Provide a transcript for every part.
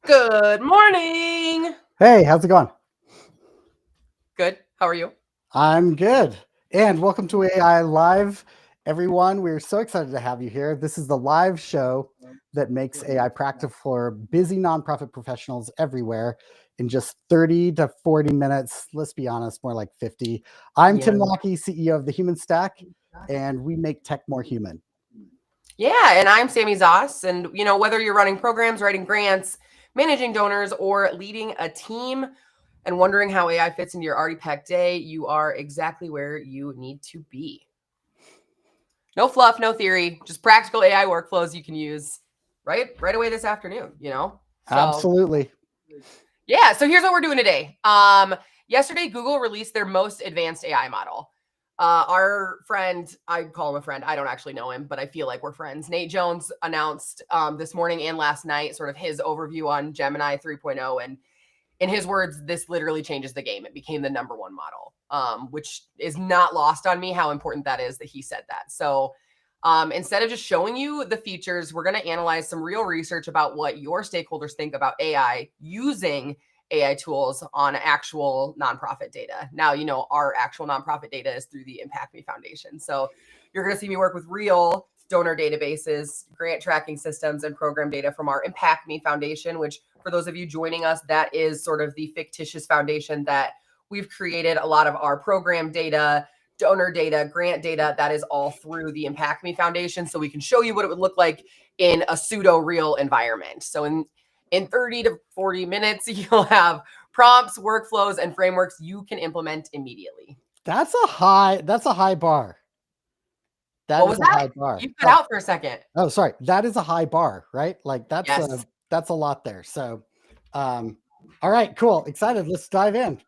Good morning. Hey, how's it going? Good. How are you? I'm good. And welcome to AI Live, everyone. We're so excited to have you here. This is the live show that makes AI practical for busy nonprofit professionals everywhere in just 30 to 40 minutes. Let's be honest, more like 50. I'm Tim Lockie, CEO of the Human Stack, and we make tech more human. Yeah, and I'm Sami Zoss. And, whether you're running programs, writing grants, managing donors, or leading a team and wondering how AI fits into your already packed day, you are exactly where you need to be. No fluff, no theory, just practical AI workflows you can use right away this afternoon, So, Absolutely. Yeah, so here's what we're doing today. Yesterday, Google released their most advanced AI model. Our friend, I call him a friend, I don't actually know him, but I feel like we're friends. Nate Jones announced this morning and last night sort of his overview on Gemini 3.0. And in his words, this literally changes the game. It became the number one model, which is not lost on me how important that is that he said that. So instead of just showing you the features, we're going to analyze some real research about what your stakeholders think about AI using AI tools on actual nonprofit data. Now, our actual nonprofit data is through the Impact Me Foundation. So you're going to see me work with real donor databases, grant tracking systems, and program data from our Impact Me Foundation, which for those of you joining us, that is sort of the fictitious foundation that we've created a lot of our program data, donor data, grant data, that is all through the Impact Me Foundation. So we can show you what it would look like in a pseudo real environment. So in 30 to 40 minutes, you'll have prompts, workflows, and frameworks you can implement immediately. That's a high bar. What was that? High bar. You cut out for a second. Oh, sorry. That is a high bar, right? Like that's a lot there. So, all right, cool. Excited. Let's dive in.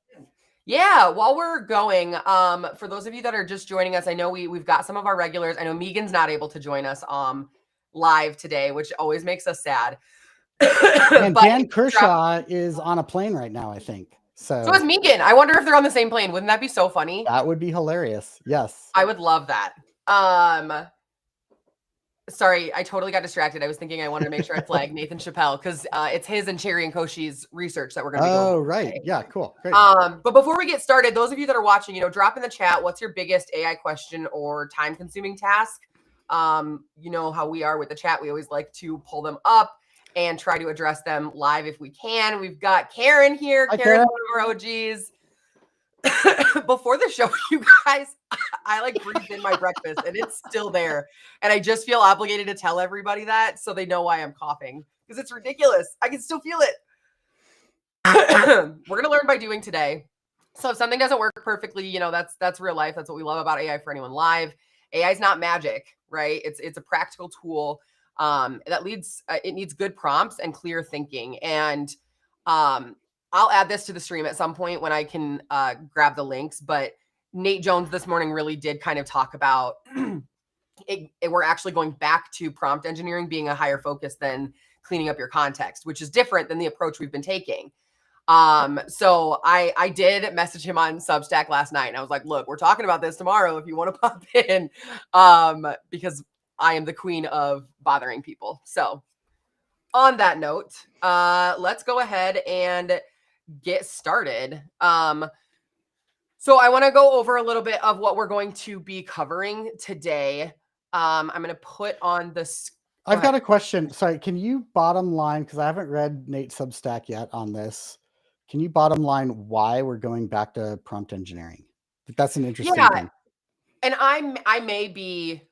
Yeah, while we're going, for those of you that are just joining us, I know we've got some of our regulars. I know Megan's not able to join us live today, which always makes us sad. And Dan Kershaw is on a plane right now, I think. So is Megan. I wonder if they're on the same plane. Wouldn't that be so funny? That would be hilarious. Yes. I would love that. Sorry, I totally got distracted. I was thinking I wanted to make sure I flagged Nathan Chappelle because it's his and Cherry and Koshi's research that we're going to be doing. Oh, right. Today. Yeah, cool. Great. But before we get started, those of you that are watching, drop in the chat, what's your biggest AI question or time-consuming task? You know how we are with the chat. We always like to pull them up and try to address them live if we can. We've got Karen here. Hi, Karen's one of our OGs. Before the show, you guys, I breathed in my breakfast and it's still there. And I just feel obligated to tell everybody that so they know why I'm coughing because it's ridiculous. I can still feel it. We're going to learn by doing today. So if something doesn't work perfectly, that's real life. That's what we love about AI4AnyoneLIVE. AI is not magic, right? It's a practical tool that it needs good prompts and clear thinking. And I'll add this to the stream at some point when I can grab the links, but Nate Jones this morning really did kind of talk about we're actually going back to prompt engineering being a higher focus than cleaning up your context, which is different than the approach we've been taking. So I did message him on Substack last night and I was like, look, we're talking about this tomorrow if you want to pop in, because I am the queen of bothering people. So on that note, let's go ahead and get started. So I want to go over a little bit of what we're going to be covering today. I'm going to put on this. I've got a question. Sorry, can you bottom line, because I haven't read Nate's Substack yet on this. Can you bottom line why we're going back to prompt engineering? That's an interesting thing. And I may be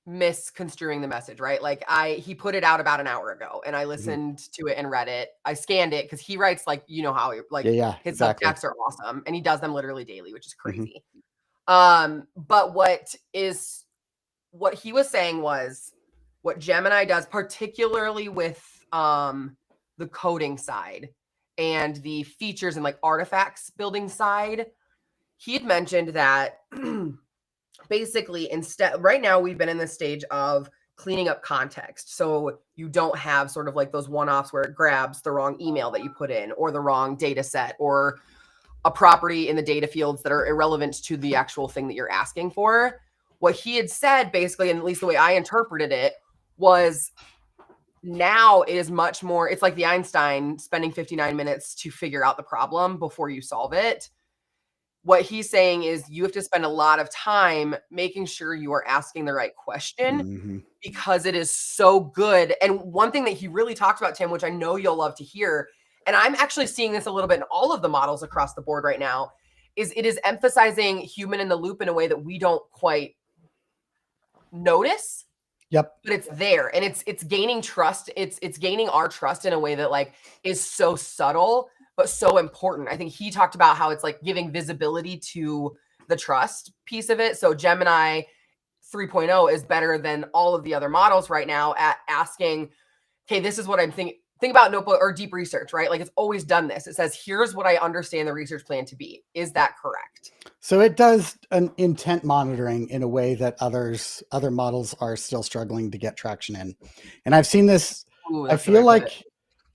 misconstruing the message, right? Like he put it out about an hour ago and I listened to it and read it. I scanned it because he writes how his Substacks are awesome and he does them literally daily, which is crazy. But what he was saying was what Gemini does, particularly with the coding side and the features and artifacts building side, he had mentioned that basically right now we've been in this stage of cleaning up context. So you don't have sort of those one-offs where it grabs the wrong email that you put in or the wrong data set or a property in the data fields that are irrelevant to the actual thing that you're asking for. What he had said basically, and at least the way I interpreted it, was now it is much more, it's like the Einstein spending 59 minutes to figure out the problem before you solve it. What he's saying is you have to spend a lot of time making sure you are asking the right question Mhm. because it is so good. And one thing that he really talked about, Tim, which I know you'll love to hear, and I'm actually seeing this a little bit in all of the models across the board right now, is it is emphasizing human in the loop in a way that we don't quite notice. Yep. But it's there, and it's gaining trust. It's gaining our trust in a way that like is so subtle but so important. I think he talked about how it's like giving visibility to the trust piece of it. So Gemini 3.0 is better than all of the other models right now at asking, okay, this is what I'm thinking. Think about notebook or deep research, right? Like it's always done this. It says, here's what I understand the research plan to be. Is that correct? So it does an intent monitoring in a way that other models are still struggling to get traction in. And I've seen this. Ooh, I that's the way feel to put it.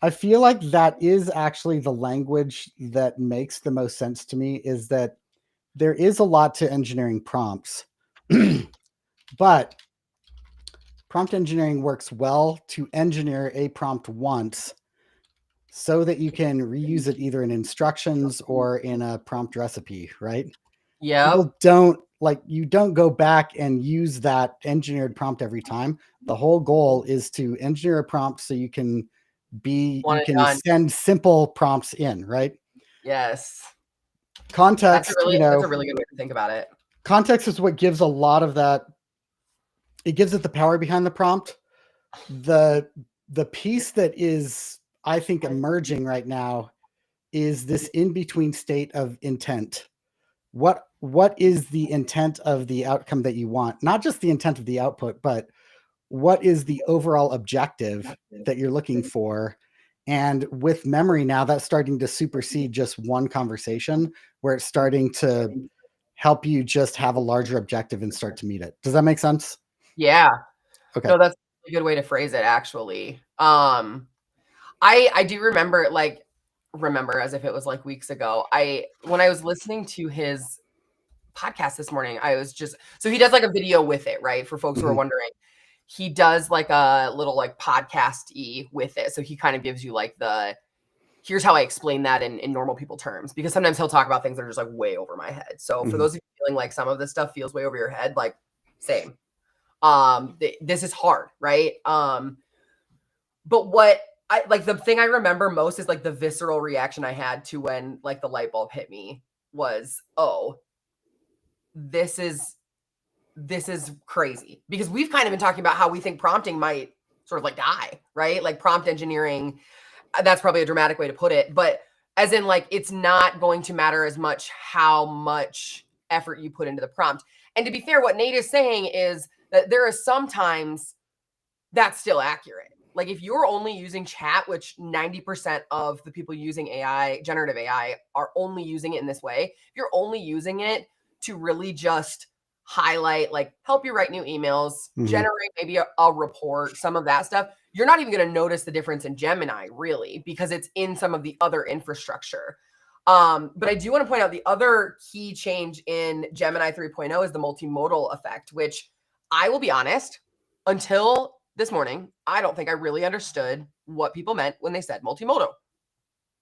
I feel like that is actually the language that makes the most sense to me, is that there is a lot to engineering prompts, but prompt engineering works well to engineer a prompt once so that you can reuse it either in instructions or in a prompt recipe, right? Yep. People don't you don't go back and use that engineered prompt every time. The whole goal is to engineer a prompt so you can One and done. send simple prompts in, right? Yes. Context, That's a really good way to think about it. context is what gives a lot of that. It gives it the power behind the prompt. The piece that is, I think, emerging right now is this in-between state of intent. What is the intent of the outcome that you want? Not just the intent of the output, but what is the overall objective that you're looking for? And with memory now, that's starting to supersede just one conversation, where it's starting to help you just have a larger objective and start to meet it. Does that make sense? Yeah. Okay. No, that's a good way to phrase it, actually. I do remember, remember as if it was like weeks ago. When I was listening to his podcast this morning, I was just, so he does like a video with it, right? For folks who are Mhm. wondering, he does like a little like podcast-y with it. So he kind of gives you like here's how I explain that in normal people terms, because sometimes he'll talk about things that are just like way over my head. So for Mhm. those of you feeling like some of this stuff feels way over your head, like same. This is hard, right? But what I like, the thing I remember most is like the visceral reaction I had to when like the light bulb hit me was, oh, this is crazy, because we've kind of been talking about how we think prompting might sort of like die, right? Like prompt engineering, that's probably a dramatic way to put it, but as in like it's not going to matter as much how much effort you put into the prompt. And to be fair, what Nate is saying is that there is sometimes that's still accurate. Like if you're only using chat, which 90% of the people using AI, generative AI, are only using it in this way, if you're only using it to really just highlight, like help you write new emails, Mhm. generate maybe a report, some of that stuff, you're not even going to notice the difference in Gemini, really, because it's in some of the other infrastructure. But I do want to point out the other key change in Gemini 3.0 is the multimodal effect, which I will be honest, until this morning, I don't think I really understood what people meant when they said multimodal,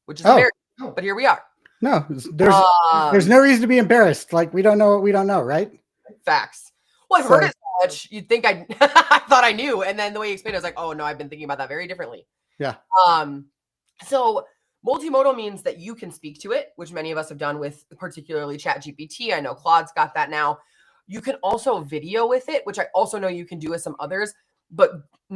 which is embarrassing, but here we are. No, there's no reason to be embarrassed. Like, we don't know what we don't know, right? Facts. Well, I've heard it so much, you'd think I thought I knew, and then the way you explained it, I was like, oh no, I've been thinking about that very differently. Yeah. So multimodal means that you can speak to it, which many of us have done with particularly ChatGPT. I know Claude's got that now. You can also video with it, which I also know you can do with some others, but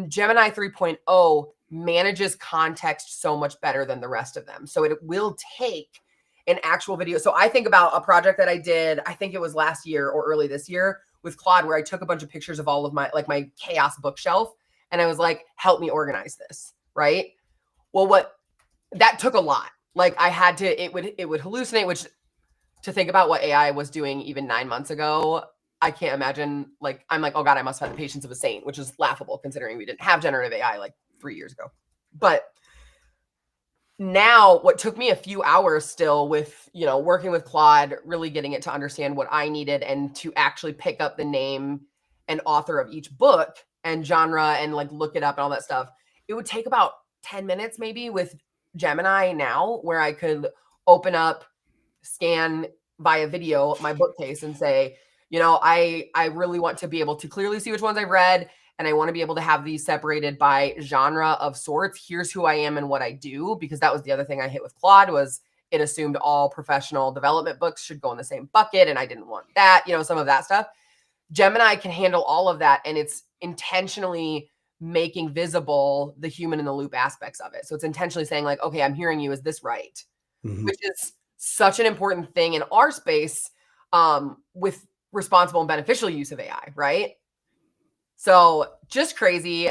Gemini 3.0 manages context so much better than the rest of them. So it will take an actual video. So I think about a project that I did, I think it was last year or early this year with Claude, where I took a bunch of pictures of all of my chaos bookshelf. And I was like, help me organize this. Right. Well, that took a lot. Like I had to, it would hallucinate, which, to think about what AI was doing even 9 months ago, I can't imagine. Like, I'm like, oh God, I must have the patience of a saint, which is laughable considering we didn't have generative AI like 3 years ago. But now what took me a few hours still with, working with Claude, really getting it to understand what I needed and to actually pick up the name and author of each book and genre and like look it up and all that stuff. it would take about 10 minutes maybe with Gemini now, where I could open up, scan via video my bookcase and say, I really want to be able to clearly see which ones I've read, and I want to be able to have these separated by genre of sorts. Here's who I am and what I do, because that was the other thing I hit with Claude was it assumed all professional development books should go in the same bucket, and I didn't want that, some of that stuff. Gemini can handle all of that, and it's intentionally making visible the human in the loop aspects of it. So it's intentionally saying like, okay, I'm hearing you. Is this right? Mhm. Which is such an important thing in our space with responsible and beneficial use of AI, right? So just crazy.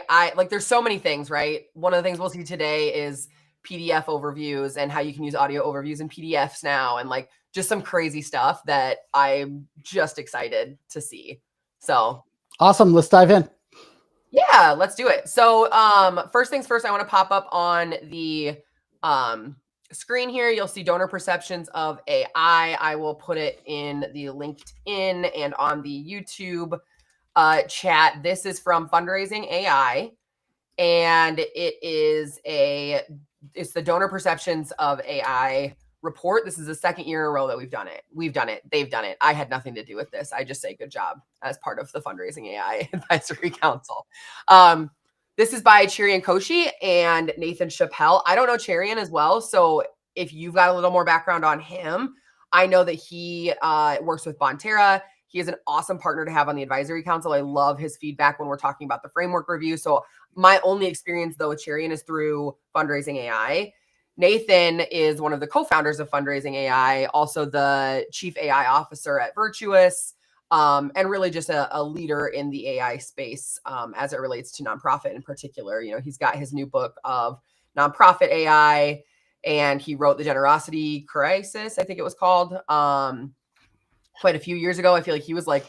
There's so many things, right? One of the things we'll see today is PDF overviews and how you can use audio overviews in PDFs now, and like just some crazy stuff that I'm just excited to see. So Awesome. Let's dive in. yeah, let's do it. So first things first, I want to pop up on the screen here. You'll see donor perceptions of AI. I will put it in the LinkedIn and on the YouTube chat. This is from Fundraising AI, and it's the donor perceptions of AI report. This is the second year in a row that we've done it. They've done it. I had nothing to do with this. I just say good job as part of the Fundraising AI Advisory Council. This is by Cherian Koshi and Nathan Chappelle. I don't know Cherian as well, so if you've got a little more background on him, I know that he works with Bonterra. He is an awesome partner to have on the advisory council. I love his feedback when we're talking about the framework review. So my only experience, though, with Cherian is through Fundraising AI. Nathan is one of the co-founders of Fundraising AI, also the chief AI officer at Virtuous, and really just a leader in the AI space as it relates to nonprofit in particular. He's got his new book of nonprofit AI, and he wrote The Generosity Crisis, I think it was called, quite a few years ago. I feel like he was like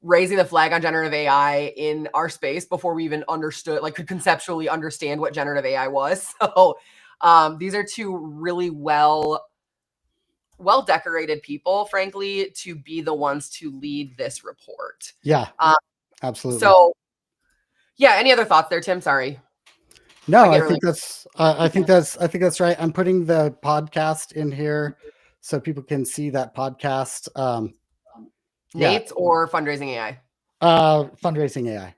raising the flag on generative AI in our space before we even understood, could conceptually understand what generative AI was. So these are two really well decorated people, frankly, to be the ones to lead this report. Yeah, absolutely. So yeah, any other thoughts there, Tim? Sorry. No, I think that's right. I'm putting the podcast in here so people can see that podcast. Nate's or Fundraising AI? Fundraising AI.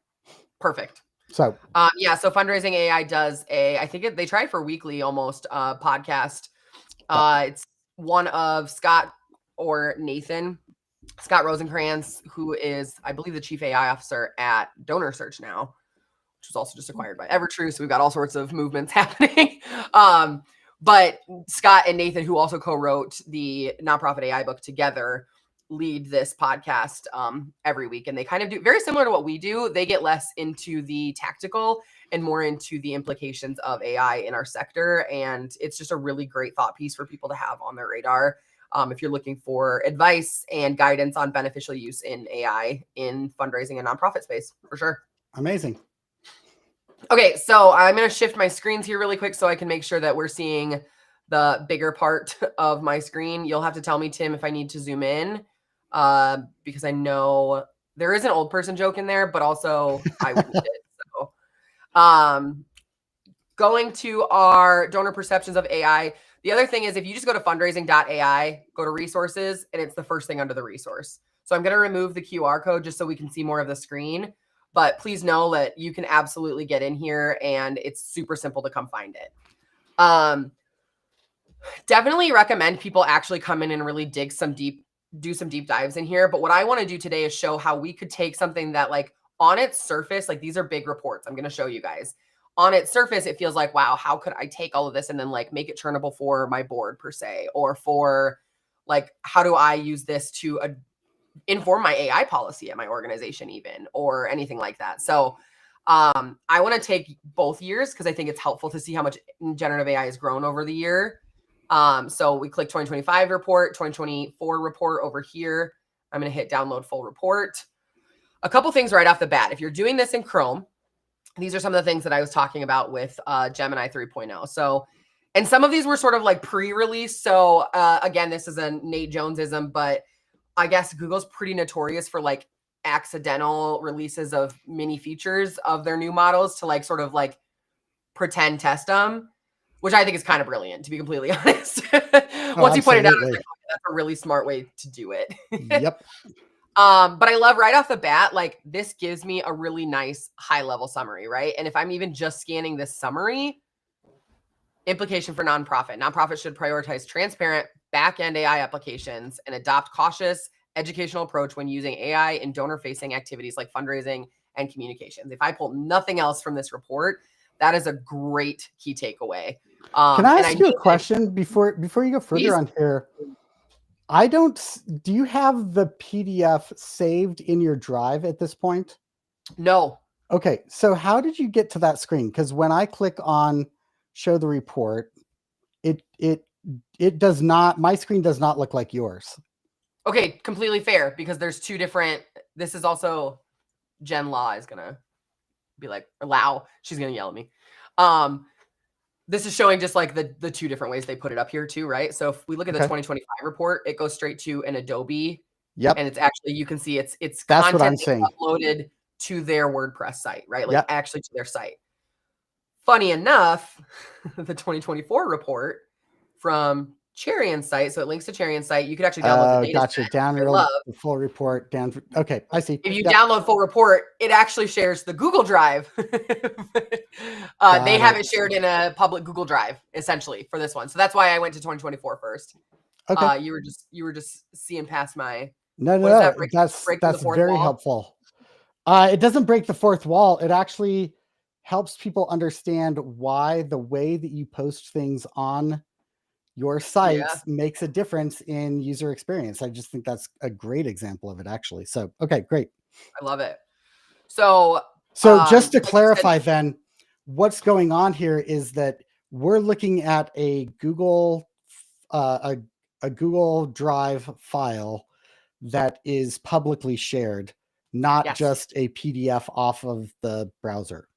Perfect. So so Fundraising AI does I think they try for weekly almost podcast. It's one of Scott Rosenkrantz, who is, I believe, the chief AI officer at Donor Search now, which was also just acquired by Evertrue. So we've got all sorts of movements happening. But Scott and Nathan, who also co-wrote the nonprofit AI book together, lead this podcast every week. And they kind of do very similar to what we do. They get less into the tactical and more into the implications of AI in our sector. And it's just a really great thought piece for people to have on their radar if you're looking for advice and guidance on beneficial use in AI in fundraising and nonprofit space, for sure. Amazing. Okay, so I'm going to shift my screens here really quick so I can make sure that we're seeing the bigger part of my screen. You'll have to tell me, Tim, if I need to zoom in, because I know there is an old person joke in there, but also I would need it. So, going to our donor perceptions of AI. The other thing is, if you just go to fundraising.ai, go to resources, and it's the first thing under the resource. So I'm going to remove the QR code just so we can see more of the screen. But please know that you can absolutely get in here, and it's super simple to come find it. Definitely recommend people actually come in and really do some deep dives in here. But what I want to do today is show how we could take something that, on its surface, these are big reports. I'm going to show you guys. On its surface, it feels like, wow, how could I take all of this and then make it turnable for my board per se, or for how do I use this to inform my AI policy at my organization even, or anything like that. So I want to take both years because I think it's helpful to see how much generative AI has grown over the year. So we click 2025 report, 2024 report over here. I'm going to hit download full report. A couple things right off the bat. If you're doing this in Chrome, these are some of the things that I was talking about with Gemini 3.0. So, and some of these were sort of pre-release. So again, this is a Nate Jonesism, but I guess Google's pretty notorious for accidental releases of mini features of their new models to pretend test them, which I think is kind of brilliant, to be completely honest. Oh, Once you put it out, I was absolutely. like, "Oh, that's a really smart way to do it." Yep. But I love right off the bat, like this gives me a really nice high level summary, right? And if I'm even just scanning this summary, implication for nonprofit. Nonprofits should prioritize transparent back-end AI applications and adopt cautious educational approach when using AI in donor-facing activities like fundraising and communications. If I pull nothing else from this report, that is a great key takeaway. Can I And ask you a question before you go further please, on here? Do you have the PDF saved in your drive at this point? no. Okay, so how did you get to that screen? Because when I click on show the report, it does not, my screen does not look like yours. Okay, completely fair, because there's two different, this is also, Jen Law is gonna be like, or Lau, she's gonna yell at me. This is showing just like the two different ways they put it up here too, right? So if we look at the Okay. 2025 report, it goes straight to an Adobe, Yep, and it's actually, you can see it's that's what I'm content they saying. uploaded to their WordPress site, right? Like Yep. actually to their site. Funny enough, the 2024 report from Cherion's site, so it links to Cherion's site. You could actually download the data Gotcha. set. I Download love. the full report. Okay, I see. If you Yep. download full report, it actually shares the Google Drive. They have it shared in a public Google Drive, essentially, for this one. So that's why I went to 2024 first. Okay. You were just seeing past my. No, What is that? that's The fourth very wall? helpful. It doesn't break the fourth wall. It actually helps people understand why the way that you post things on your sites makes a difference in user experience. I just think that's a great example of it, actually. So, okay, great. I love it. So Just to like clarify, then, what's going on here is that we're looking at a Google a Google Drive file that is publicly shared, not yes, just a PDF off of the browser.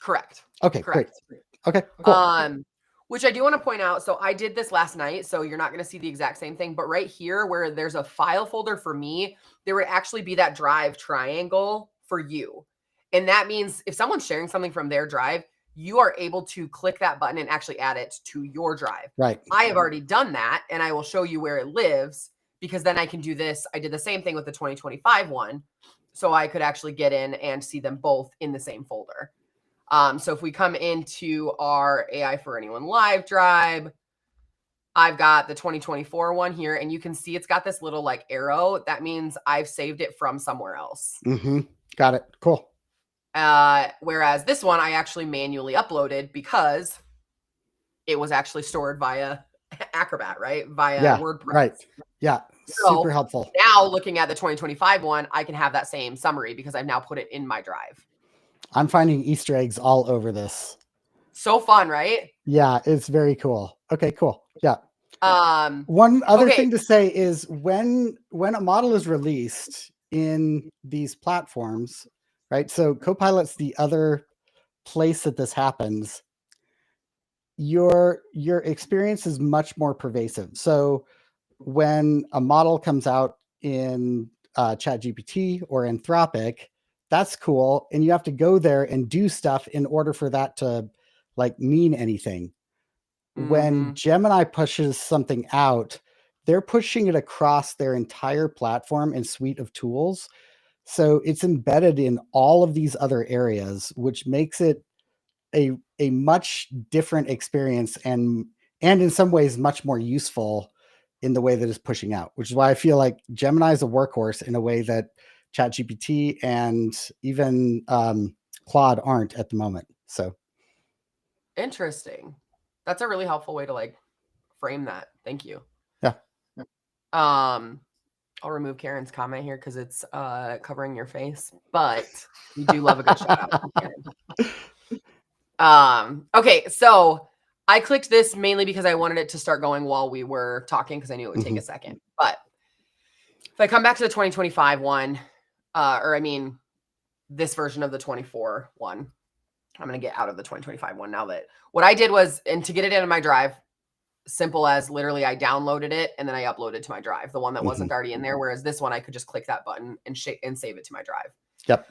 correct. Okay, Correct. great. Okay, cool. Which I do want to point out. So I did this last night, so you're not going to see the exact same thing. But right here, where there's a file folder for me, there would actually be that drive triangle for you. And that means if someone's sharing something from their drive, you are able to click that button and actually add it to your drive. Right. I have already done that, and I will show you where it lives, because then I can do this. I did the same thing with the 2025 one, so I could actually get in and see them both in the same folder. So if we come into our AI4AnyoneLIVE drive, I've got the 2024 one here, and you can see it's got this little like arrow. That means I've saved it from somewhere else. Got it. Cool. Whereas this one I actually manually uploaded because it was actually stored via Acrobat, right? Via WordPress. Right. Yeah. So super helpful. Now looking at the 2025 one, I can have that same summary because I've now put it in my drive. I'm finding Easter eggs all over this. So fun, right? Yeah, it's very cool. Okay, cool. Yeah. One other thing to say is when a model is released in these platforms, right? So Copilot's the other place that this happens. Your experience is much more pervasive. So when a model comes out in ChatGPT or Anthropic, that's cool, and you have to go there and do stuff in order for that to like mean anything. When Gemini pushes something out, they're pushing it across their entire platform and suite of tools. So it's embedded in all of these other areas, which makes it a much different experience and in some ways much more useful in the way that it's pushing out, which is why I feel like Gemini is a workhorse in a way that ChatGPT and even Claude aren't at the moment. So interesting. That's a really helpful way to like frame that. Thank you. Yeah. I'll remove Karen's comment here because it's covering your face, but we do love a good shout out. Karen. Okay, so I clicked this mainly because I wanted it to start going while we were talking because I knew it would take a second. But if I come back to the 2025 one, or I mean this version of the 24 one, I'm going to get out of the 2025 one now that what I did was, and to get it into my drive, simple as literally I downloaded it and then I uploaded to my drive, the one that wasn't already in there. Whereas this one, I could just click that button and save it to my drive. Yep.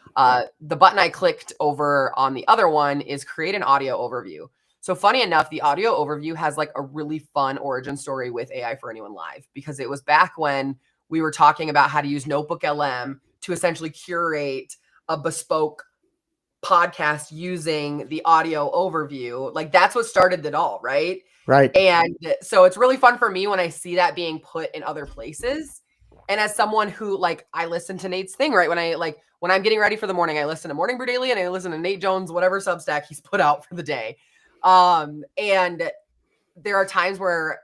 The button I clicked over on the other one is create an audio overview. So funny enough, the audio overview has like a really fun origin story with AI4AnyoneLIVE, because it was back when we were talking about how to use Notebook LM to essentially curate a bespoke podcast using the audio overview. Like that's what started it all, right? Right. And so it's really fun for me when I see that being put in other places. And as someone who, like, I listen to Nate's thing, right? When I'm getting ready for the morning, I listen to Morning Brew Daily and I listen to Nate Jones, whatever Substack he's put out for the day. And there are times where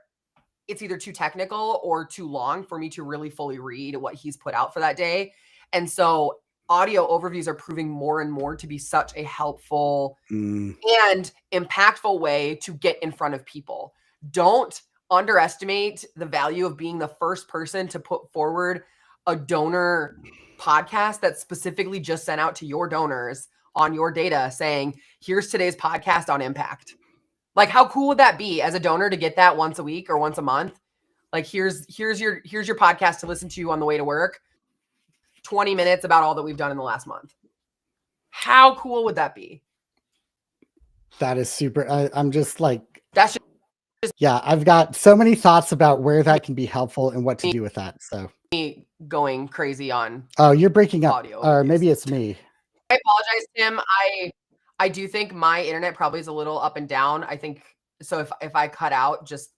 it's either too technical or too long for me to really fully read what he's put out for that day. And so audio overviews are proving more and more to be such a helpful and impactful way to get in front of people. Don't underestimate the value of being the first person to put forward a donor podcast that's specifically just sent out to your donors on your data saying, here's today's podcast on impact. Like, how cool would that be as a donor to get that once a week or once a month? Like, here's your podcast to listen to on the way to work. 20 minutes about all that we've done in the last month. How cool would that be? That is super. I'm just like, that's just yeah, I've got so many thoughts about where that can be helpful and what to do with that. So me going crazy on. Oh, you're breaking up. Audio Or overviews. maybe it's me. I apologize, Tim. I do think my internet probably is a little up and down. I think so. If I cut out, just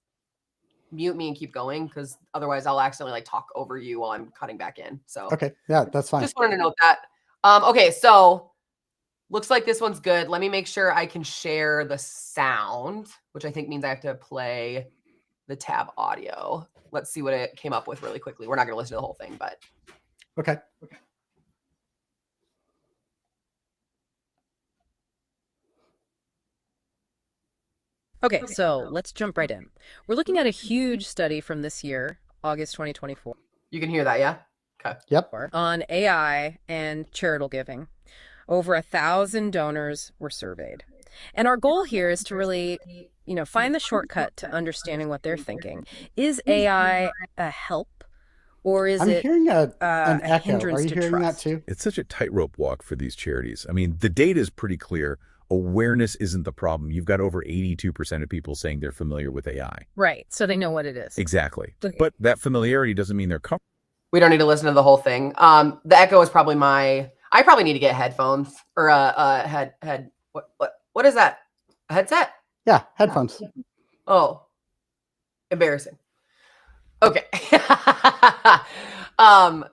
mute me and keep going, because otherwise I'll accidentally like talk over you while I'm cutting back in. So Okay, yeah, that's fine. Just wanted to note that. Okay, so looks like this one's good. Let me make sure I can share the sound, which I think means I have to play the tab audio. Let's see what it came up with really quickly. We're not going to listen to the whole thing, but okay. Okay, so let's jump right in. We're looking at a huge study from this year, August 2024. You can hear that, yeah? Okay. Yep. On AI and charitable giving. Over 1,000 donors were surveyed. And our goal here is to really, find the shortcut to understanding what they're thinking. Is AI a help, or is it hearing an a echo. hindrance Are you to hearing trust? that too? It's such a tightrope walk for these charities. I mean, the data is pretty clear. Awareness isn't the problem. You've got over 82% of people saying they're familiar with AI. Right, so they know what it is. Exactly. But that familiarity doesn't mean they're comfortable. We don't need to listen to the whole thing. The echo is probably I probably need to get headphones or what is that? A headset? Yeah, headphones. Oh, embarrassing. Okay.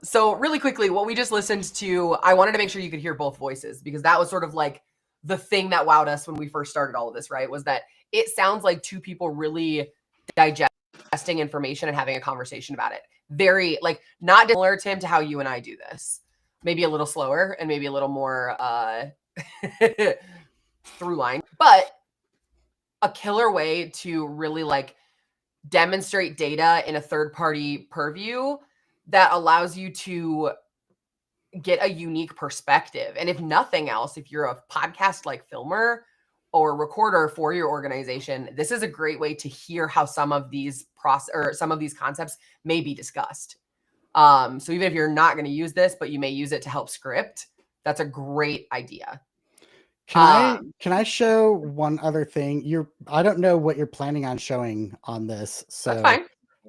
So really quickly, what we just listened to, I wanted to make sure you could hear both voices, because that was sort of like the thing that wowed us when we first started all of this, right? Was that it sounds like two people really digesting information and having a conversation about it. Very, like, not similar, Tim, to how you and I do this. Maybe a little slower and maybe a little more through line, but a killer way to really like demonstrate data in a third-party purview that allows you to get a unique perspective. And if nothing else, if you're a podcast like filmer or recorder for your organization, this is a great way to hear how some of these concepts may be discussed. So even if you're not going to use this, but you may use it to help script, that's a great idea. Can I show one other thing? I don't know what you're planning on showing on this, so That's fine.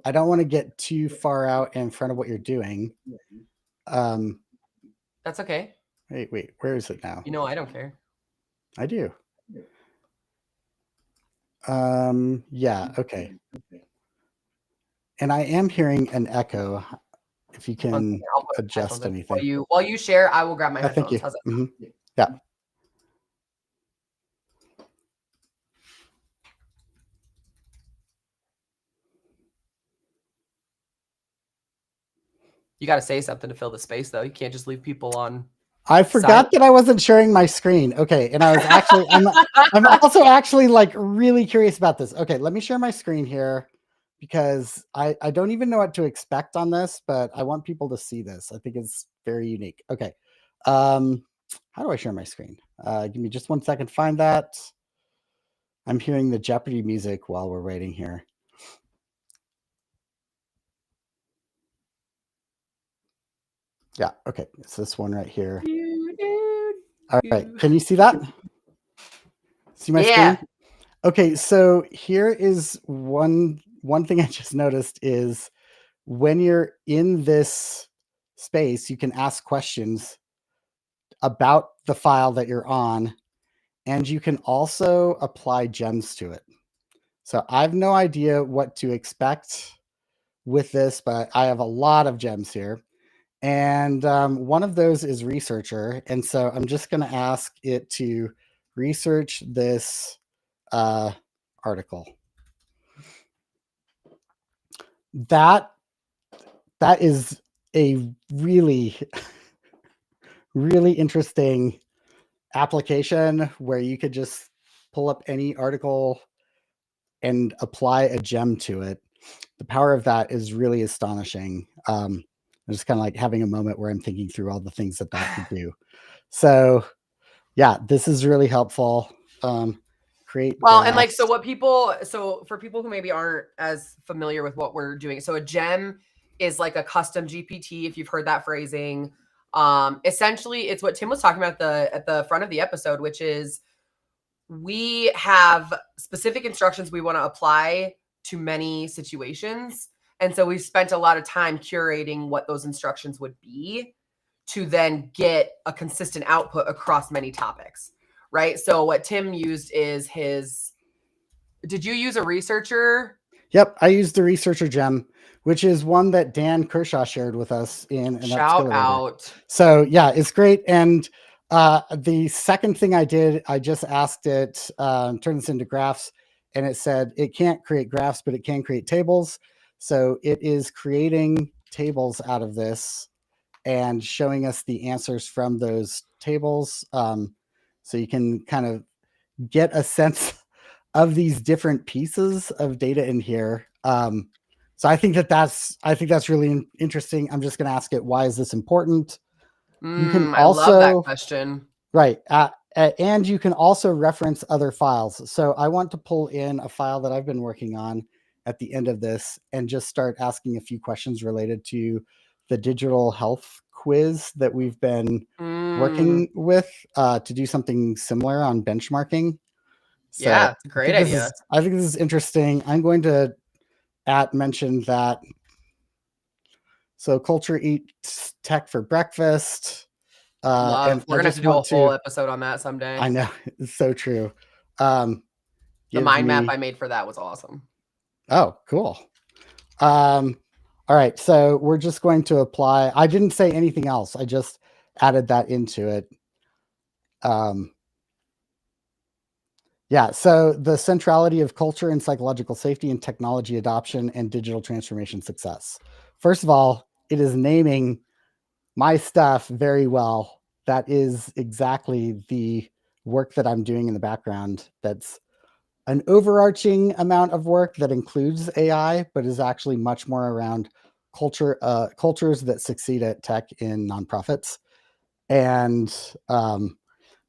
I don't want to get too far out in front of what you're doing. That's okay. Wait, where is it now? I don't care. I do. Yeah, okay. And I am hearing an echo. If you can adjust anything. While you share, I will grab my Thank headphones. you. How's that? Yeah. You got to say something to fill the space, though. You can't just leave people on. I forgot that I wasn't sharing my screen. Okay, and I was actually, I'm also actually like really curious about this. Okay, let me share my screen here, because I don't even know what to expect on this, but I want people to see this. I think it's very unique. Okay, how do I share my screen? Give me just 1 second to find that. I'm hearing the Jeopardy music while we're waiting here. Yeah, okay, it's this one right here. All right. Can you see that? See my Yeah. screen? Okay, so here is one thing I just noticed is when you're in this space, you can ask questions about the file that you're on, and you can also apply gems to it. So I have no idea what to expect with this, but I have a lot of gems here. And one of those is researcher. And so I'm just going to ask it to research this article. That is a really, really interesting application where you could just pull up any article and apply a gem to it. The power of that is really astonishing. I'm just kind of like having a moment where I'm thinking through all the things that could do. So yeah, this is really helpful. Create Well, and like, graphs. so for people who maybe aren't as familiar with what we're doing, so a gem is like a custom GPT, if you've heard that phrasing. Essentially, it's what Tim was talking about at the front of the episode, which is we have specific instructions we want to apply to many situations. And so we've spent a lot of time curating what those instructions would be to then get a consistent output across many topics, right? So what Tim used is did you use a researcher? Yep, I used the researcher gem, which is one that Dan Kershaw shared with us in an Shout Upskillivator. out. So yeah, it's great. And the second thing I did, I just asked it, turn this into graphs, and it said it can't create graphs, but it can create tables. So it is creating tables out of this and showing us the answers from those tables. So you can kind of get a sense of these different pieces of data in here. So I think that's really interesting. I'm just going to ask it, why is this important? You can I love that also, question. right. And you can also reference other files. So I want to pull in a file that I've been working on at the end of this and just start asking a few questions related to the digital health quiz that we've been working with to do something similar on benchmarking. So yeah, great idea. I think this is interesting. I'm going to mention that. So culture eats tech for breakfast. And We're gonna have to do a whole episode on that someday. I know, it's so true. The mind map I made for that was awesome. Oh, cool. All right, so we're just going to apply. I didn't say anything else. I just added that into it. Yeah, so the centrality of culture and psychological safety and technology adoption and digital transformation success. First of all, it is naming my stuff very well. That is exactly the work that I'm doing in the background. That's an overarching amount of work that includes AI, but is actually much more around cultures that succeed at tech in nonprofits. And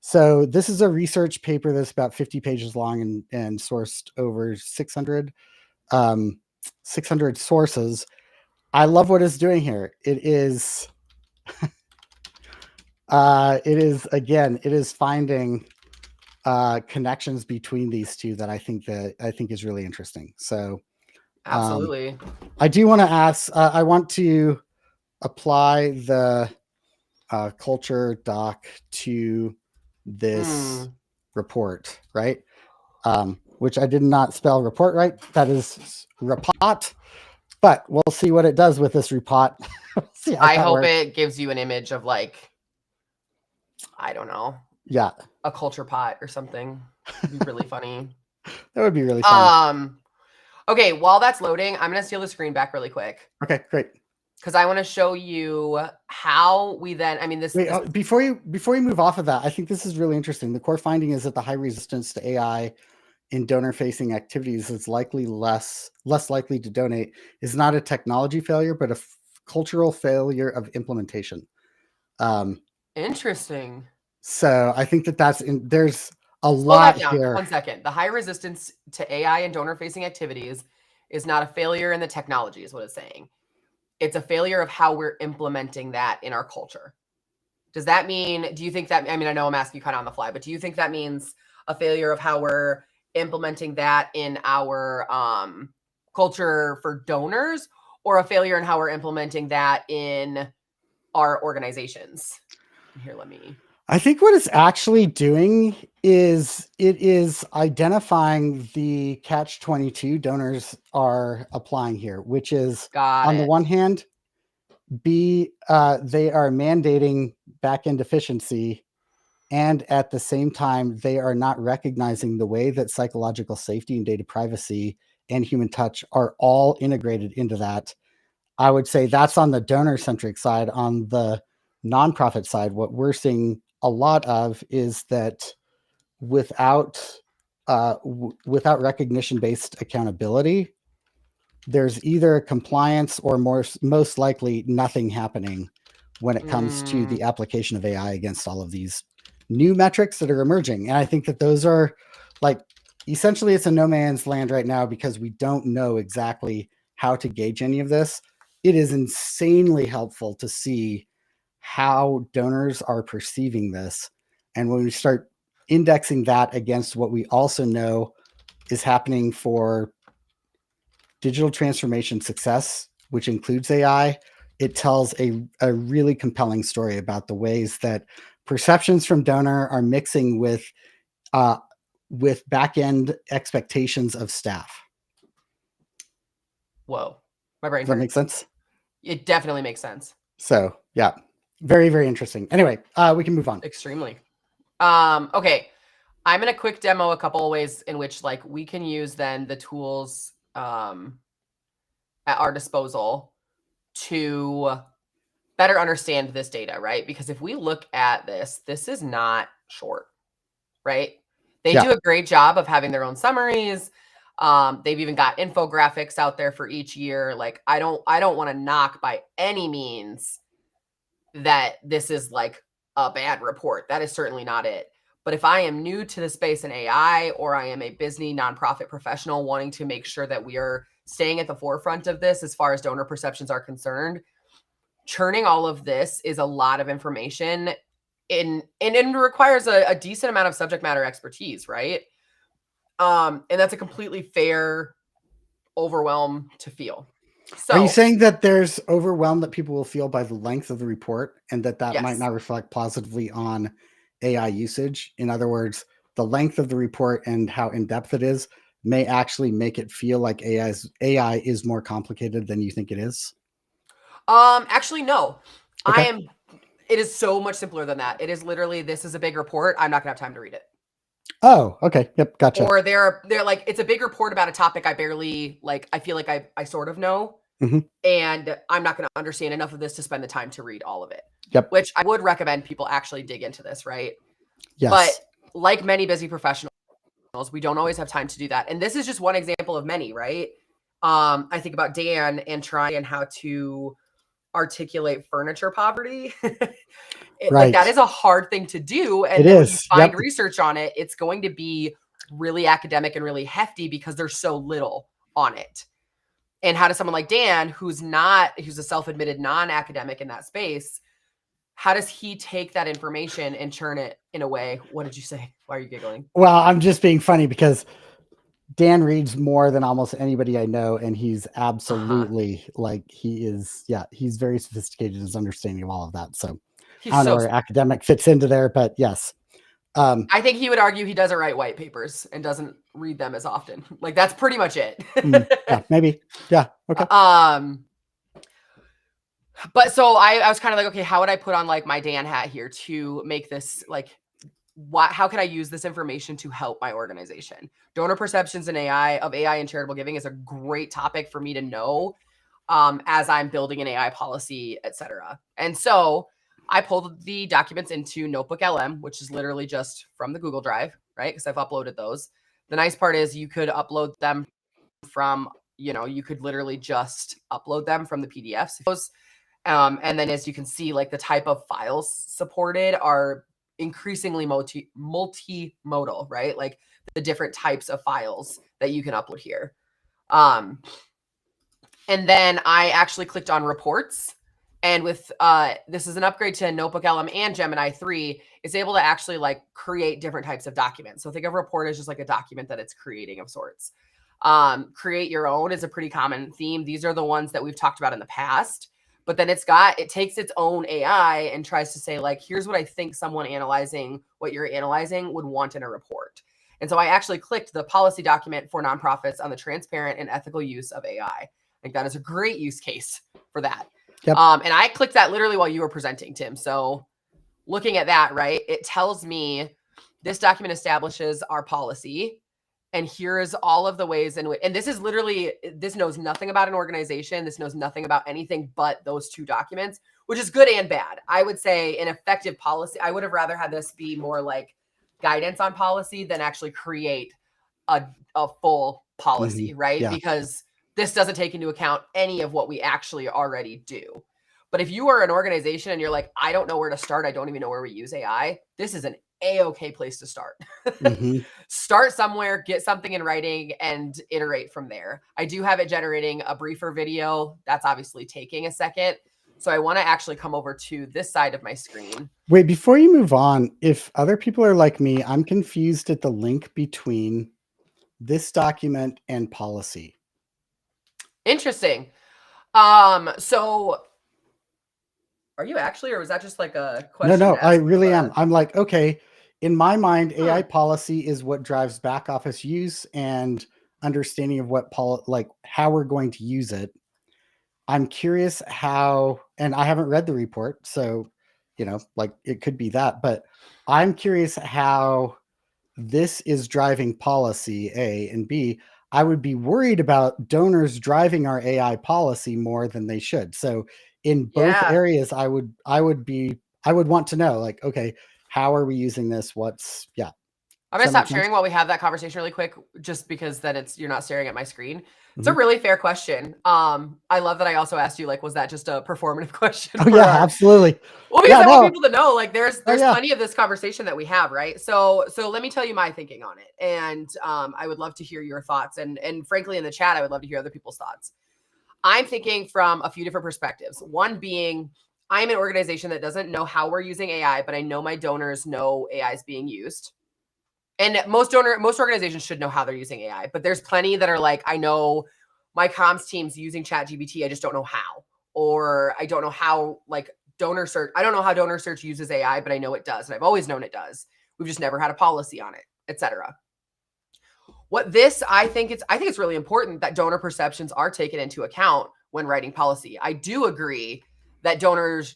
so this is a research paper that's about 50 pages long and sourced over 600 sources. I love what it's doing here. It is finding connections between these two that I think is really interesting. So absolutely. I do want to ask, I want to apply the culture doc to this report, right? Which I did not spell report right. That is repot, but we'll see what it does with this repot. I hope it gives you an image of, like, I don't know. Yeah. A culture pot or something. It'd be really funny. That would be really fun. Okay, while that's loading, I'm going to steal the screen back really quick. Okay, great. Because I want to show you how we then, I mean, before you move off of that, I think this is really interesting. The core finding is that the high resistance to AI in donor-facing activities is likely less likely to donate is not a technology failure, but a cultural failure of implementation. Interesting. So I think there's a lot here. 1 second. The high resistance to AI and donor-facing activities is not a failure in the technology, is what it's saying. It's a failure of how we're implementing that in our culture. Does that mean, do you think that, I mean, I know I'm asking you kind of on the fly, but do you think that means a failure of how we're implementing that in our culture for donors, or a failure in how we're implementing that in our organizations? Here, let me. I think what it's actually doing is it is identifying the catch-22 donors are applying here, which is on the one hand, they are mandating back-end efficiency, and at the same time, they are not recognizing the way that psychological safety and data privacy and human touch are all integrated into that. I would say that's on the donor-centric side. On the nonprofit side, what we're seeing a lot of is that without recognition-based accountability, there's either compliance or most likely nothing happening when it comes to the application of AI against all of these new metrics that are emerging. And I think that those are like, essentially it's a no man's land right now because we don't know exactly how to gauge any of this. It is insanely helpful to see how donors are perceiving this. And when we start indexing that against what we also know is happening for digital transformation success, which includes AI, it tells a really compelling story about the ways that perceptions from donor are mixing with back-end expectations of staff. Whoa, my brain. Does that make sense? It definitely makes sense. So yeah, very, very interesting. Anyway, we can move on. Extremely. Okay, I'm gonna quick demo a couple of ways in which like we can use then the tools at our disposal to better understand this data, right? Because if we look at this, this is not short, right? They do a great job of having their own summaries. They've even got infographics out there for each year. Like I don't want to knock by any means that this is like a bad report. That is certainly not it. But if I am new to the space in AI, or I am a busy nonprofit professional wanting to make sure that we are staying at the forefront of this as far as donor perceptions are concerned, churning all of this is a lot of information and it requires a decent amount of subject matter expertise, right? And that's a completely fair overwhelm to feel. So, are you saying that there's overwhelm that people will feel by the length of the report and that yes. might not reflect positively on AI usage? In other words, the length of the report and how in-depth it is may actually make it feel like AI is more complicated than you think it is? Actually, no. Okay. It is so much simpler than that. It is literally, this is a big report. I'm not gonna have time to read it. Oh, okay. Yep. Gotcha. Or they're like, it's a big report about a topic I barely like. I feel like I sort of know, and I'm not going to understand enough of this to spend the time to read all of it. Yep. Which I would recommend people actually dig into this, right? Yes. But like many busy professionals, we don't always have time to do that. And this is just one example of many, right? I think about Dan and trying how to articulate furniture poverty. Like that is a hard thing to do. And then when you find research on it, it's going to be really academic and really hefty because there's so little on it. And how does someone like Dan, who's a self-admitted non-academic in that space, how does he take that information and churn it in a way? What did you say? Why are you giggling? Well, I'm just being funny because Dan reads more than almost anybody I know, and he's absolutely like he's very sophisticated in his understanding of all of that. So I don't know where academic fits into there, but yes. I think he would argue he doesn't write white papers and doesn't read them as often. Like that's pretty much it. Yeah, maybe. Yeah. Okay. But so I was kind of like, okay, how would I put on like my Dan hat here to make this like, how can I use this information to help my organization? Donor perceptions and AI and charitable giving is a great topic for me to know as I'm building an AI policy, etc. And so I pulled the documents into Notebook LM, which is literally just from the Google Drive, right? Because I've uploaded those. The nice part is you could upload them from, you could literally just upload them from the PDFs. And then as you can see, like the type of files supported are increasingly multimodal, right? Like the different types of files that you can upload here. And then I actually clicked on reports And with this is an upgrade to Notebook LM and Gemini 3, it's able to actually like create different types of documents. So think of a report as just like a document that it's creating of sorts. Create your own is a pretty common theme. These are the ones that we've talked about in the past, but then it takes its own AI and tries to say like, here's what I think someone analyzing what you're analyzing would want in a report. And so I actually clicked the policy document for nonprofits on the transparent and ethical use of AI. I think that is a great use case for that. Yep. And I clicked that literally while you were presenting, Tim. So looking at that, right, it tells me this document establishes our policy. And here is all of the ways in which, and this is literally, this knows nothing about an organization. This knows nothing about anything but those two documents, which is good and bad. I would say an effective policy, I would have rather had this be more like guidance on policy than actually create a full policy, right? Yeah. Because this doesn't take into account any of what we actually already do. But if you are an organization and you're like, I don't know where to start, I don't even know where we use AI, this is an A-okay place to start. Start somewhere, get something in writing, and iterate from there. I do have it generating a briefer video. That's obviously taking a second. So I want to actually come over to this side of my screen. Wait, before you move on, if other people are like me, I'm confused at the link between this document and policy. Interesting. So are you actually, or was that just like a question? No, I really am. I'm like, okay, in my mind, AI policy is what drives back office use and understanding of what how we're going to use it. I'm curious how, and I haven't read the report, so, like it could be that, but I'm curious how this is driving policy, A, and B, I would be worried about donors driving our AI policy more than they should. So in both areas, I would want to know, like, okay, how are we using this? I'm going to stop sharing while we have that conversation really quick, just because then you're not staring at my screen. It's a really fair question. I love that I also asked you, like, was that just a performative question? Oh, yeah, absolutely. Well, because I want people to know, like, there's plenty of this conversation that we have, right? So let me tell you my thinking on it. And I would love to hear your thoughts. And frankly, in the chat, I would love to hear other people's thoughts. I'm thinking from a few different perspectives. One being, I'm an organization that doesn't know how we're using AI, but I know my donors know AI is being used. And most organizations should know how they're using AI, but there's plenty that are like, I know my comms team's using ChatGPT, I just don't know how. Or I don't know how, like, donor search. I don't know how donor search uses AI, but I know it does. And I've always known it does. We've just never had a policy on it, etc. I think it's really important that donor perceptions are taken into account when writing policy. I do agree that donors,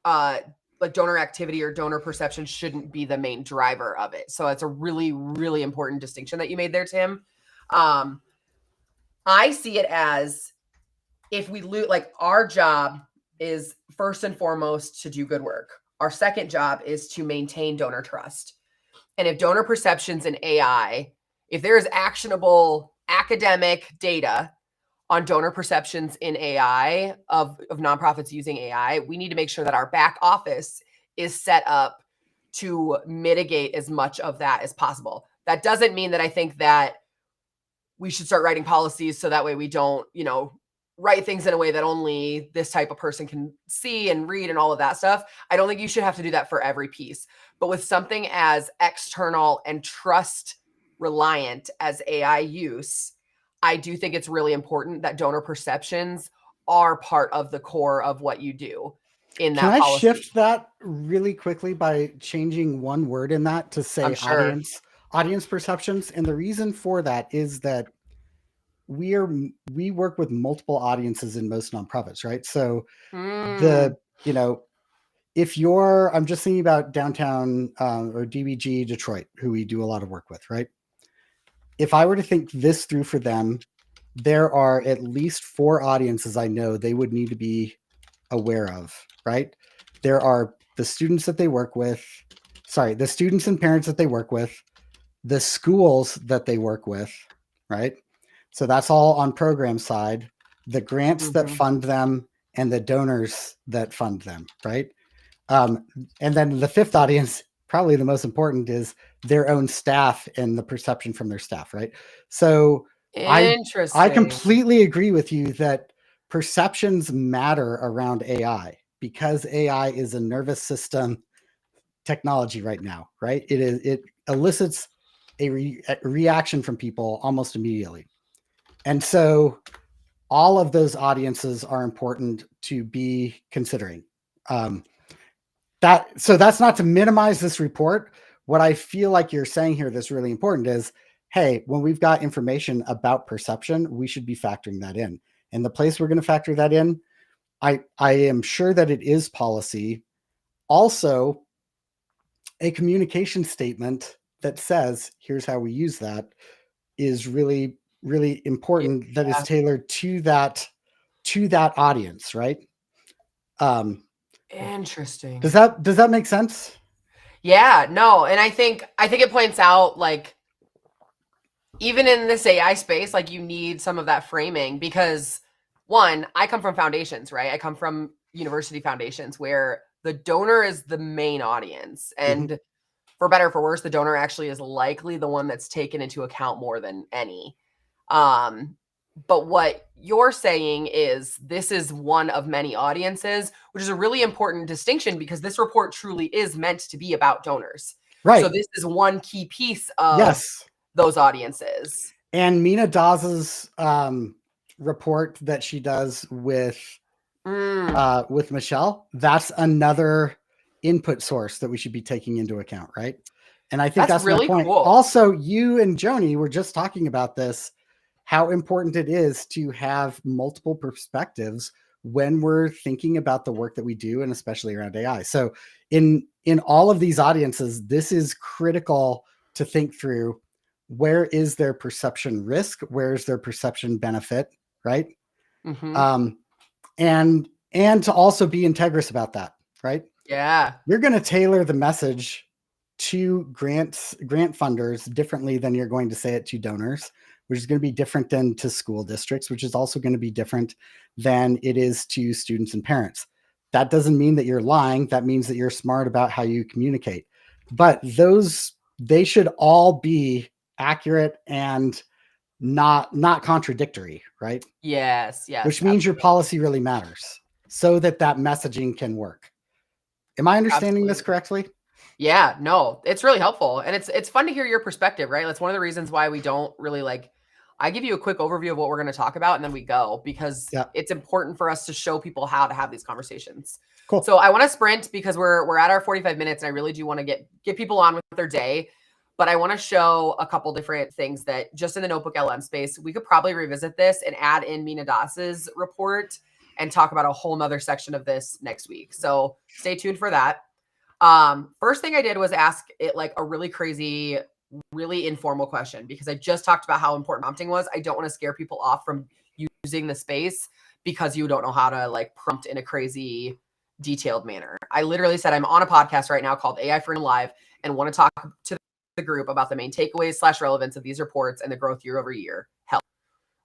like donor activity or donor perception shouldn't be the main driver of it. So it's a really, really important distinction that you made there, Tim. I see it as if we like our job is first and foremost to do good work. Our second job is to maintain donor trust. And if donor perceptions in AI, if there is actionable academic data on donor perceptions in AI of nonprofits using AI, we need to make sure that our back office is set up to mitigate as much of that as possible. That doesn't mean that I think that we should start writing policies so that way we don't, write things in a way that only this type of person can see and read and all of that stuff. I don't think you should have to do that for every piece. But with something as external and trust reliant as AI use, I do think it's really important that donor perceptions are part of the core of what you do in that policy. Can I shift that really quickly by changing one word in that to say audience perceptions? And the reason for that is that we work with multiple audiences in most nonprofits, right? So if I'm just thinking about downtown or DBG Detroit, who we do a lot of work with, right? If I were to think this through for them, there are at least 4 audiences I know they would need to be aware of, right? There are the students that they work with, the students and parents that they work with, the schools that they work with, right? So that's all on program side, the grants that fund them and the donors that fund them, right? And then the 5th audience, probably the most important, is their own staff and the perception from their staff, right? So I completely agree with you that perceptions matter around AI. because AI is a nervous system technology right now, right? It elicits a reaction from people almost immediately. And so all of those audiences are important to be considering. So that's not to minimize this report. What I feel like you're saying here that's really important is, hey, when we've got information about perception, we should be factoring that in. And the place we're going to factor that in, I am sure that it is policy. Also, a communication statement that says, here's how we use that is really, really important, that is tailored to that audience, right? Interesting. Does that make sense? Yeah, no. And I think it points out, like, even in this AI space, like, you need some of that framing because, one, I come from foundations, right? I come from university foundations where the donor is the main audience. And for better or for worse, the donor actually is likely the one that's taken into account more than any. But what you're saying is this is one of many audiences, which is a really important distinction because this report truly is meant to be about donors. Right. So this is one key piece of Yes. those audiences. And Mina Dawes's report that she does with Michelle, that's another input source that we should be taking into account, right? And I think that's really my point. Cool. Also, you and Joni were just talking about this, how important it is to have multiple perspectives when we're thinking about the work that we do, and especially around AI. So in all of these audiences, this is critical to think through. Where is their perception risk? Where is their perception benefit, right? And to also be integrous about that, right? Yeah. You're going to tailor the message to grant funders differently than you're going to say it to donors, which is going to be different than to school districts, which is also going to be different than it is to students and parents. That doesn't mean that you're lying. That means that you're smart about how you communicate. But they should all be accurate and not contradictory, right? Yes. Which means your policy really matters so that messaging can work. Am I understanding this correctly? Yeah, no, it's really helpful. And it's fun to hear your perspective, right? That's one of the reasons why we don't really I give you a quick overview of what we're going to talk about and then we go because it's important for us to show people how to have these conversations. Cool. So I want to sprint because we're at our 45 minutes and I really do want to get people on with their day. But I want to show a couple different things that just in the notebook LM space, we could probably revisit this and add in Mina Dawes's report and talk about a whole nother section of this next week. So stay tuned for that. First thing I did was ask it like a really crazy, really informal question because I just talked about how important prompting was. I don't want to scare people off from using the space because you don't know how to prompt in a crazy detailed manner. I literally said, I'm on a podcast right now called AI4AnyoneLIVE and want to talk to the group about the main takeaways / relevance of these reports and the growth year over year. Help.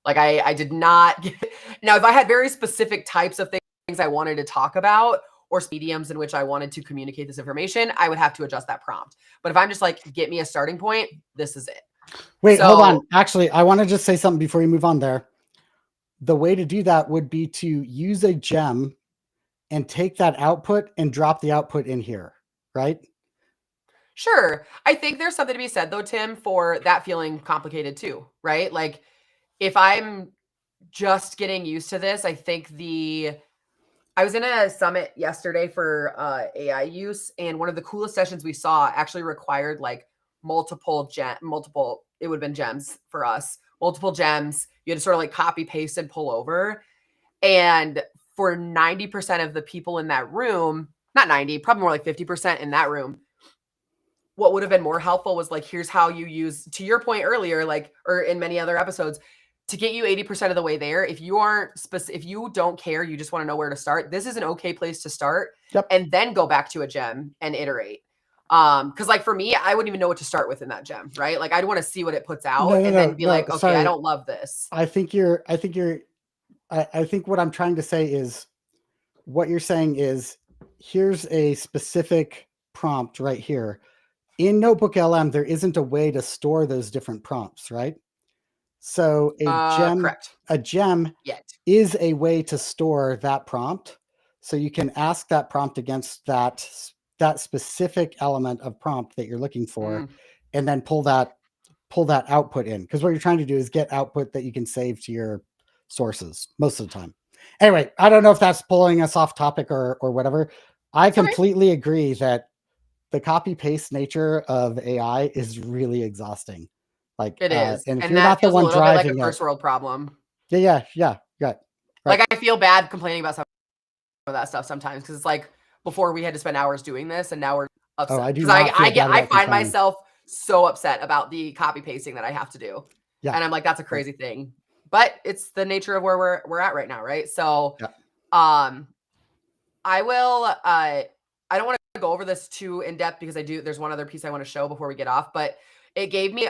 I did not now, if I had very specific types of things I wanted to talk about or mediums in which I wanted to communicate this information, I would have to adjust that prompt. But if I'm just get me a starting point, this is it. Wait, hold on. Actually, I want to just say something before you move on there. The way to do that would be to use a gem and take that output and drop the output in here, right? Sure. I think there's something to be said though, Tim, for that feeling complicated too, right? If I'm just getting used to this, I think I was in a summit yesterday for AI use, and one of the coolest sessions we saw actually required multiple, it would have been gems for us, multiple gems. You had to sort of copy, paste, and pull over. And for 90% of the people in that room, not 90, probably more like 50% in that room, what would have been more helpful was here's how you use, to your point earlier, or in many other episodes, to get you 80% of the way there. If you if you don't care, you just want to know where to start, this is an okay place to start. Yep. And then go back to a gem and iterate. Because for me, I wouldn't even know what to start with in that gem, right? I'd want to see what it puts out then be okay, sorry. I don't love this. I think what I'm trying to say is what you're saying is here's a specific prompt right here. In Notebook LM, there isn't a way to store those different prompts, right? So a gem correct. A gem Yet. is a way to store that prompt So you can ask that prompt against that specific element of prompt that you're looking for, and then pull that output in. Because what you're trying to do is get output that you can save to your sources most of the time. Anyway, I don't know if that's pulling us off topic or whatever. I completely agree that the copy paste nature of AI is really exhausting. Like It is. and if And you're that not the feels a one little bit like a driving first it, world problem. yeah. Like I feel bad complaining about some of that stuff sometimes because it's like before we had to spend hours doing this and now we're upset. I do Because not feel bad I about find complaining. myself so upset about the copy pasting that I have to do. Yeah. And I'm like, that's a crazy thing. But it's the nature of where we're at right now, right? So Yeah. I will I don't want to go over this too in depth because there's one other piece I want to show before we get off, but it gave me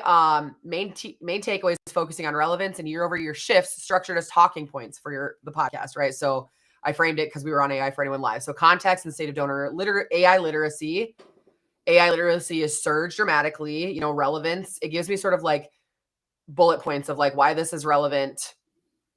main takeaways focusing on relevance and year-over-year shifts structured as talking points for the podcast, right? So I framed it because we were on AI for Anyone Live. So context and state of donor AI literacy. AI literacy is surged dramatically, you know, relevance. It gives me sort of like bullet points of like why this is relevant,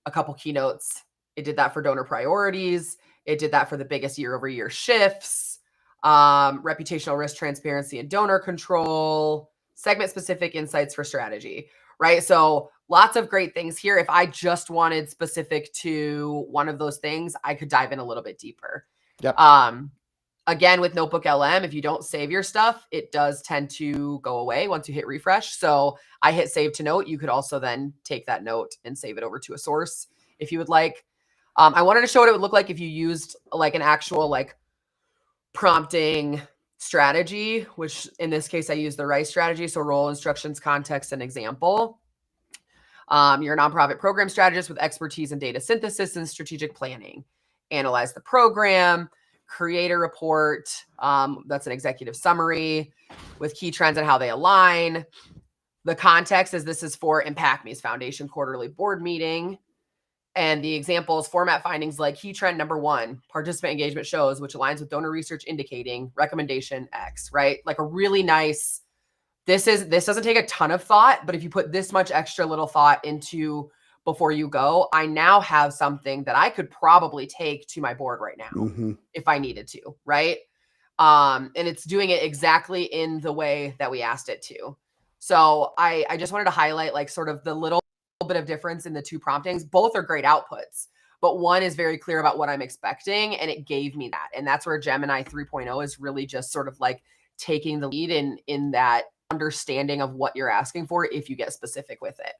a couple keynotes. It did that for donor priorities. It did that for the biggest year-over-year shifts, reputational risk transparency and donor control, segment-specific insights for strategy, right? So lots of great things here. If I just wanted specific to one of those things, I could dive in a little bit deeper. Yep. Again, with Notebook LM, if you don't save your stuff, it does tend to go away once you hit refresh. So I hit save to note. You could also then take that note and save it over to a source if you would like. I wanted to show what it would look like if you used like an actual like prompting strategy, which in this case, I use the RICE strategy. So role, instructions, context, and example. You're a nonprofit program strategist with expertise in data synthesis and strategic planning. Analyze the program, create a report. That's an executive summary with key trends and how they align. The context is this is for Impact Me's Foundation quarterly board meeting. And the examples, format findings like key trend number 1, participant engagement shows, which aligns with donor research indicating recommendation X, right? Like a really nice, this doesn't take a ton of thought, but if you put this much extra little thought into before you go, I now have something that I could probably take to my board right now if I needed to, right? And it's doing it exactly in the way that we asked it to. So I just wanted to highlight like sort of the little bit of difference in the two promptings. Both are great outputs, but one is very clear about what I'm expecting, and it gave me that. And that's where Gemini 3.0 is really just sort of like taking the lead in that understanding of what you're asking for if you get specific with it.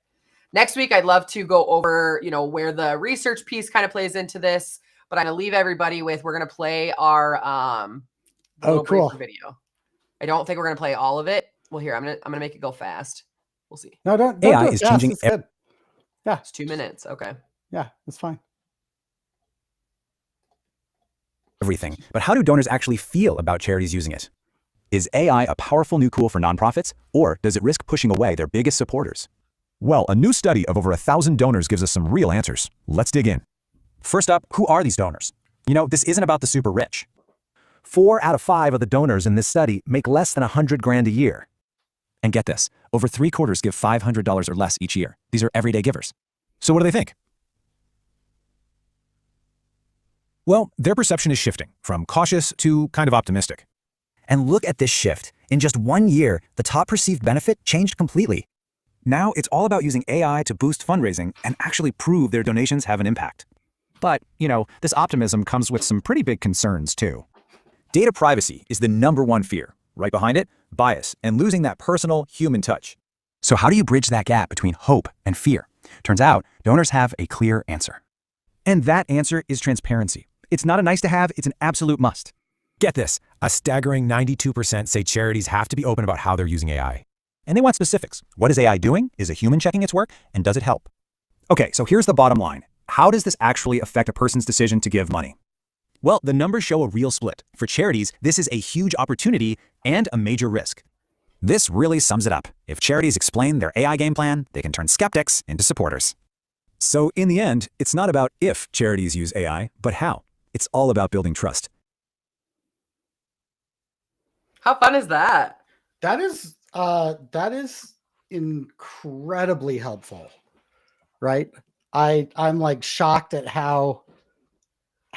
Next week, I'd love to go over, you know, where the research piece kind of plays into this, but I'm going to leave everybody with, we're going to play our little cool video. I don't think we're going to play all of it. Well, here, I'm going to make it go fast. We'll see. No, don't AI do it is fast. changing It's good. Yeah. It's 2 minutes. Okay. Yeah, it's fine. Everything. But how do donors actually feel about charities using it? Is AI a powerful new tool for nonprofits, or does it risk pushing away their biggest supporters? Well, a new study of over 1,000 donors gives us some real answers. Let's dig in. First up, who are these donors? You know, this isn't about the super rich. 4 out of 5 of the donors in this study make less than $100,000 a year. And get this, over 3/4 give $500 or less each year. These are everyday givers. So what do they think? Well, their perception is shifting from cautious to kind of optimistic. And look at this shift. In just 1 year, the top perceived benefit changed completely. Now it's all about using AI to boost fundraising and actually prove their donations have an impact. But, you know, this optimism comes with some pretty big concerns too. Data privacy is the #1 fear. Right behind it, bias and losing that personal human touch. So how do you bridge that gap between hope and fear? Turns out donors have a clear answer. And that answer is transparency. It's not a nice to have, it's an absolute must. Get this, a staggering 92% say charities have to be open about how they're using AI. And they want specifics. What is AI doing? Is a human checking its work? And does it help? Okay, so here's the bottom line. How does this actually affect a person's decision to give money? Well, the numbers show a real split. For charities, this is a huge opportunity and a major risk. This really sums it up. If charities explain their AI game plan, they can turn skeptics into supporters. So in the end, it's not about if charities use AI, but how. It's all about building trust. How fun is that? That is incredibly helpful, right? I'm like shocked at how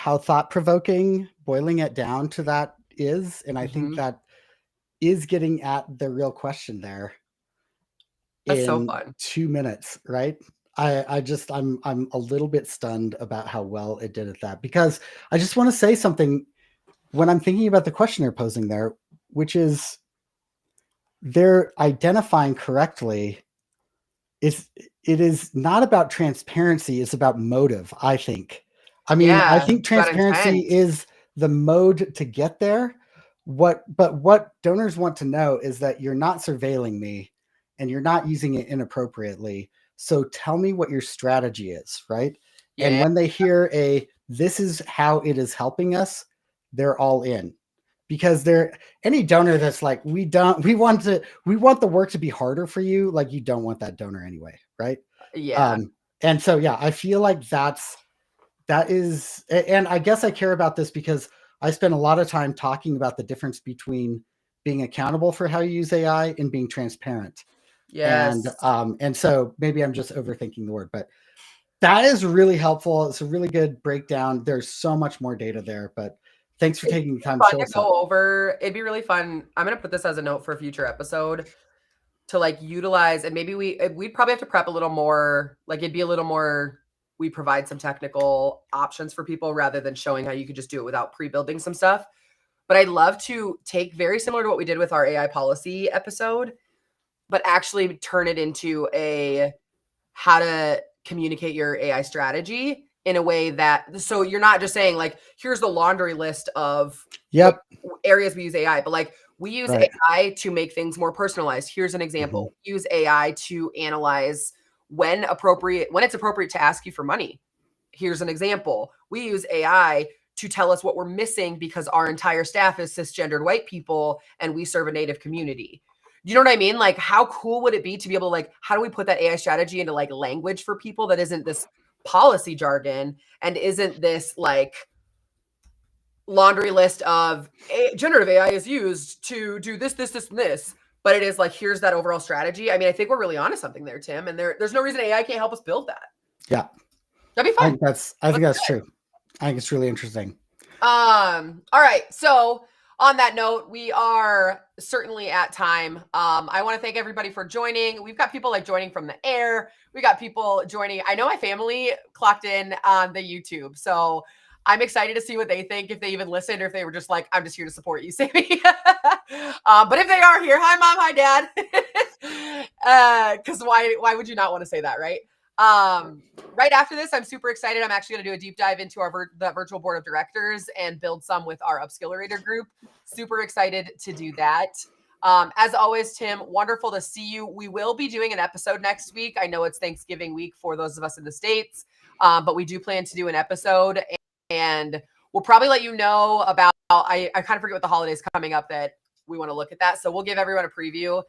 how thought-provoking boiling it down to that is. And I think that is getting at the real question there That's so in fun. 2 minutes, right? I'm a little bit stunned about how well it did at that, because I just want to say something when I'm thinking about the question they're posing there, which is they're identifying correctly. It is not about transparency, it's about motive, I think. I mean, I Yeah, think it's about transparency intent. is the mode to get there. But what donors want to know is that you're not surveilling me and you're not using it inappropriately. So tell me what your strategy is, right? And Yeah. when they hear this is how it is helping us, they're all in. Because any donor that's like, we want the work to be harder for you, like, you don't want that donor anyway, right? Yeah. And so yeah, I feel like that is, and I guess I care about this because I spend a lot of time talking about the difference between being accountable for how you use AI and being transparent. Yes. And so maybe I'm just overthinking the word, but that is really helpful. It's a really good breakdown. There's so much more data there, but thanks for taking the time to Fun show to us that. go over. It'd be really fun. I'm gonna put this as a note for a future episode to like utilize, and maybe we'd probably have to prep a little more. Like, it'd be a little more. We provide some technical options for people rather than showing how you could just do it without pre-building some stuff. But I'd love to take, very similar to what we did with our AI policy episode, but actually turn it into a how to communicate your AI strategy in a way that, so you're not just saying like, here's the laundry list of Yep. areas we use AI, but like, we use Right. AI to make things more personalized. Here's an example. We use AI to analyze when it's appropriate to ask you for money. Here's an example. We use AI to tell us what we're missing because our entire staff is cisgendered white people and we serve a Native community. You know what I mean? Like, how cool would it be to be able to, like, how do we put that AI strategy into like language for people that isn't this policy jargon and isn't this like laundry list of generative AI is used to do this, this, this, and this, but it is like, here's that overall strategy. I mean, I think we're really onto something there, Tim, and there's no reason AI can't help us build that. Yeah. That'd be I fun. think that's true. I think it's really interesting. All right. So on that note, we are certainly at time. I want to thank everybody for joining. We've got people like joining from the air. We got people joining. I know my family clocked in on the YouTube. So I'm excited to see what they think, if they even listened, or if they were just like, I'm just here to support you, Sami. But if they are here, hi, Mom, hi, Dad. Because why would you not want to say that, right? Right after this, I'm super excited. I'm actually going to do a deep dive into the virtual board of directors and build some with our Upskillerator group. Super excited to do that. As always, Tim, wonderful to see you. We will be doing an episode next week. I know it's Thanksgiving week for those of us in the States, but we do plan to do an episode, and we'll probably let you know about, I kind of forget what the holidays coming up that we want to look at that. So we'll give everyone a preview.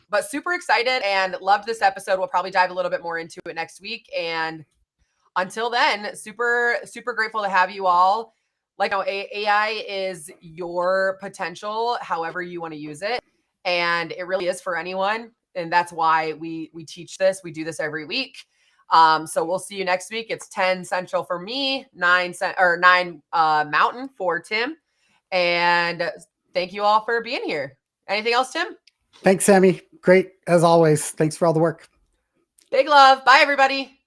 But super excited and loved this episode. We'll probably dive a little bit more into it next week. And until then, super, super grateful to have you all. Like, AI is your potential, however you want to use it. And it really is for anyone. And that's why we teach this. We do this every week. So we'll see you next week. It's 10 Central for me, 9 Mountain for Tim. And thank you all for being here. Anything else, Tim? Thanks, Sami. Great as always. Thanks for all the work. Big love. Bye, everybody.